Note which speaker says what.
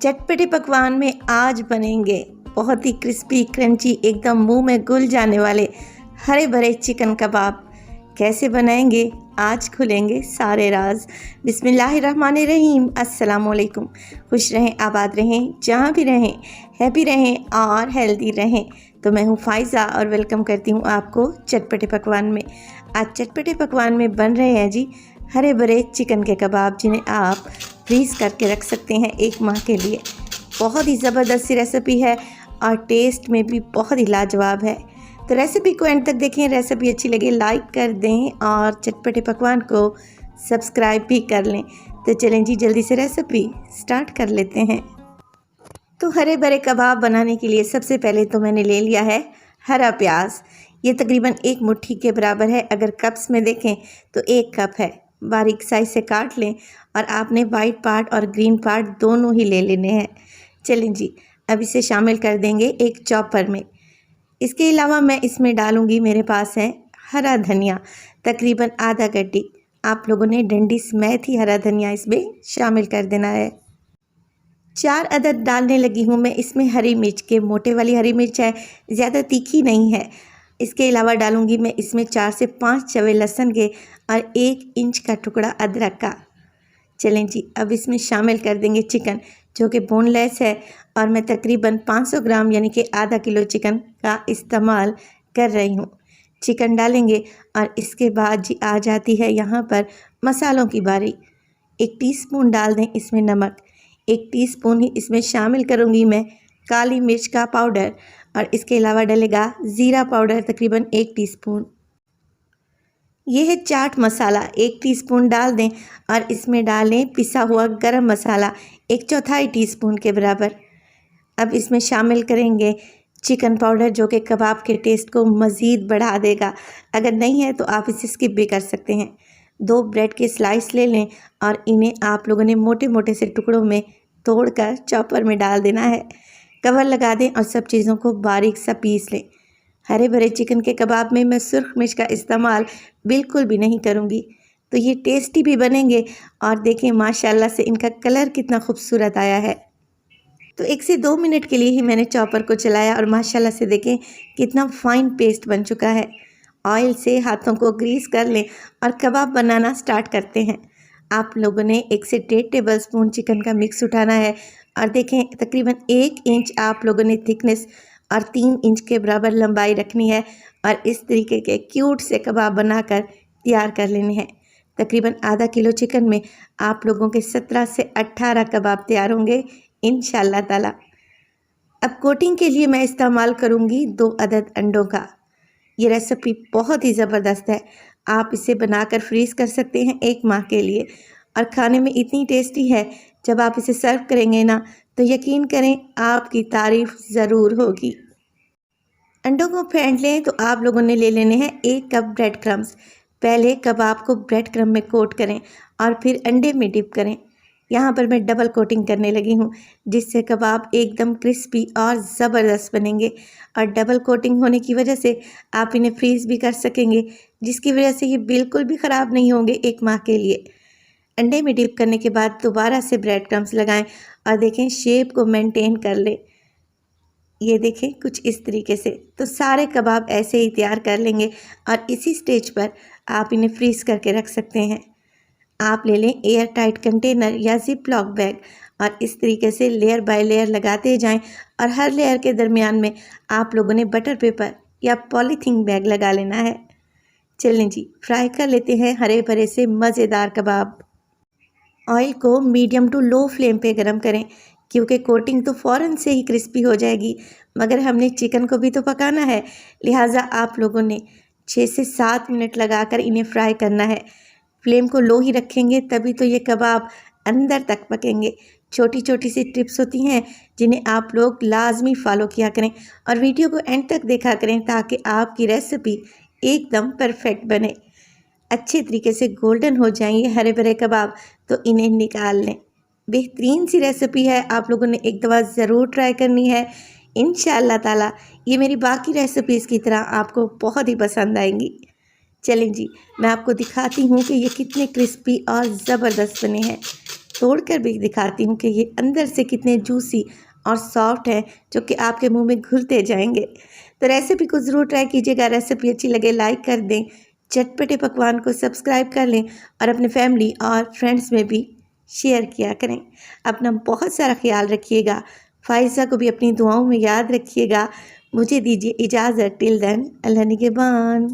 Speaker 1: चटपटे पकवान में आज बनेंगे बहुत ही क्रिस्पी क्रंची एकदम मुंह में घुल जाने वाले हरे भरे चिकन कबाब। कैसे बनाएंगे आज खुलेंगे सारे राज। बिस्मिल्लाहिर्रहमानिर्रहीम। अस्सलाम वालेकुम। खुश रहें, आबाद रहें, जहाँ भी रहें, हैप्पी रहें और हेल्दी रहें। तो मैं हूँ फ़ाइज़ा और वेलकम करती हूँ आपको चटपटे पकवान में। आज चटपटे पकवान में बन रहे हैं जी हरे भरे चिकन के कबाब, जिन्हें आप फ्रीज़ करके रख सकते हैं एक माह के लिए। बहुत ही ज़बरदस्त सी रेसिपी है और टेस्ट में भी बहुत ही लाजवाब है। तो रेसिपी को एंड तक देखें। रेसिपी अच्छी लगे लाइक कर दें और चटपटे पकवान को सब्सक्राइब भी कर लें। तो चलें जी जल्दी से रेसिपी स्टार्ट कर लेते हैं। तो हरे भरे कबाब बनाने के लिए सबसे पहले तो मैंने ले लिया है हरा प्याज। ये तकरीबन एक मुट्ठी के बराबर है। अगर कप्स में देखें तो 1 कप है। बारीक साइज से काट लें और आपने वाइट पार्ट और ग्रीन पार्ट दोनों ही ले लेने हैं। चलें जी अब इसे शामिल कर देंगे एक चॉपर में। इसके अलावा मैं इसमें डालूंगी, मेरे पास है हरा धनिया, तकरीबन आधा गड्डी। आप लोगों ने डंडी समेत ही हरा धनिया इसमें शामिल कर देना है। 4 अदद डालने लगी हूँ मैं इसमें हरी मिर्च के, मोटे वाली हरी मिर्च है, ज़्यादा तीखी नहीं है। इसके अलावा डालूंगी मैं इसमें 4 से 5 चवे लहसुन के और 1 इंच का टुकड़ा अदरक का। चलें जी अब इसमें शामिल कर देंगे चिकन, जो कि बोनलेस है और मैं तकरीबन 500 ग्राम यानी कि आधा किलो चिकन का इस्तेमाल कर रही हूँ। चिकन डालेंगे और इसके बाद जी आ जाती है यहाँ पर मसालों की बारी। 1 टीस्पून डाल दें इसमें नमक, 1 टीस्पून ही इसमें शामिल करूँगी मैं काली मिर्च का पाउडर और इसके अलावा डलेगा ज़ीरा पाउडर तकरीबन 1 टीस्पून। यह है चाट मसाला, 1 टीस्पून डाल दें और इसमें डालें पिसा हुआ गरम मसाला 1/4 टीस्पून के बराबर। अब इसमें शामिल करेंगे चिकन पाउडर, जो कि कबाब के टेस्ट को मज़ीद बढ़ा देगा। अगर नहीं है तो आप इसे स्किप भी कर सकते हैं। 2 ब्रेड के स्लाइस ले लें और इन्हें आप लोगों ने मोटे मोटे से टुकड़ों में तोड़कर चॉपर में डाल देना है। कवर लगा दें और सब चीज़ों को बारीक सा पीस लें। हरे भरे चिकन के कबाब में मैं सुर्ख मिर्च का इस्तेमाल बिल्कुल भी नहीं करूँगी, तो ये टेस्टी भी बनेंगे। और देखें माशाल्लाह से इनका कलर कितना खूबसूरत आया है। तो 1 से 2 मिनट के लिए ही मैंने चॉपर को चलाया और माशाल्लाह से देखें कितना फ़ाइन पेस्ट बन चुका है। ऑयल से हाथों को ग्रीस कर लें और कबाब बनाना स्टार्ट करते हैं। आप लोगों ने 1 से 1.5 टेबलस्पून चिकन का मिक्स उठाना है और देखें तकरीबन 1 इंच आप लोगों ने थिकनेस और 3 इंच के बराबर लंबाई रखनी है और इस तरीके के क्यूट से कबाब बनाकर तैयार कर लेने हैं। तकरीबन आधा किलो चिकन में आप लोगों के 17 से 18 कबाब तैयार होंगे इंशाल्लाह ताला। अब कोटिंग के लिए मैं इस्तेमाल करूँगी 2 अदद अंडों का। ये रेसिपी बहुत ही ज़बरदस्त है। आप इसे बनाकर फ्रीज़ कर सकते हैं 1 माह के लिए और खाने में इतनी टेस्टी है। जब आप इसे सर्व करेंगे ना तो यकीन करें आपकी तारीफ़ ज़रूर होगी। अंडों को फेंट लें तो आप लोगों ने ले लेने हैं 1 कप ब्रेड क्रम्स। पहले कबाब को ब्रेड क्रम में कोट करें और फिर अंडे में डिप करें। यहाँ पर मैं डबल कोटिंग करने लगी हूँ, जिससे कबाब एकदम क्रिस्पी और ज़बरदस्त बनेंगे। और डबल कोटिंग होने की वजह से आप इन्हें फ्रीज़ भी कर सकेंगे, जिसकी वजह से ये बिल्कुल भी ख़राब नहीं होंगे 1 माह के लिए। अंडे में डिप करने के बाद दोबारा से ब्रेड क्रम्स लगाएं और देखें शेप को मेंटेन कर लें। ये देखें कुछ इस तरीके से। तो सारे कबाब ऐसे ही तैयार कर लेंगे और इसी स्टेज पर आप इन्हें फ्रीज़ करके रख सकते हैं। आप ले लें एयर टाइट कंटेनर या जिप लॉक बैग और इस तरीके से लेयर बाय लेयर लगाते जाएं और हर लेयर के दरमियान में आप लोगों ने बटर पेपर या पॉलीथीन बैग लगा लेना है। चलें जी फ्राई कर लेते हैं हरे भरे से मज़ेदार कबाब। ऑयल को मीडियम टू लो फ्लेम पे गरम करें, क्योंकि कोटिंग तो फ़ौरन से ही क्रिस्पी हो जाएगी, मगर हमने चिकन को भी तो पकाना है। लिहाजा आप लोगों ने 6 से 7 मिनट लगाकर इन्हें फ्राई करना है। फ्लेम को लो ही रखेंगे तभी तो ये कबाब अंदर तक पकेंगे। छोटी छोटी सी टिप्स होती हैं जिन्हें आप लोग लाजमी फ़ॉलो किया करें और वीडियो को एंड तक देखा करें, ताकि आपकी रेसिपी एकदम परफेक्ट बने। अच्छे तरीके से गोल्डन हो जाएंगे हरे भरे कबाब तो इन्हें निकाल लें। बेहतरीन सी रेसिपी है, आप लोगों ने एक दफ़ा ज़रूर ट्राई करनी है। इंशाअल्लाह ताला ये मेरी बाकी रेसिपीज़ की तरह आपको बहुत ही पसंद आएंगी। चलें जी मैं आपको दिखाती हूँ कि ये कितने क्रिस्पी और ज़बरदस्त बने हैं। तोड़कर भी दिखाती हूँ कि ये अंदर से कितने जूसी और सॉफ्ट है, जो कि आपके मुंह में घुलते जाएंगे। तो रेसिपी को ज़रूर ट्राई कीजिएगा। रेसिपी अच्छी लगे लाइक कर दें, चटपटे पकवान को सब्सक्राइब कर लें और अपने फैमिली और फ्रेंड्स में भी शेयर किया करें। अपना बहुत सारा ख्याल रखिएगा। फ़ाइज़ा को भी अपनी दुआओं में याद रखिएगा। मुझे दीजिए इजाज़त। टिल देन, अल्लाह निगहबान।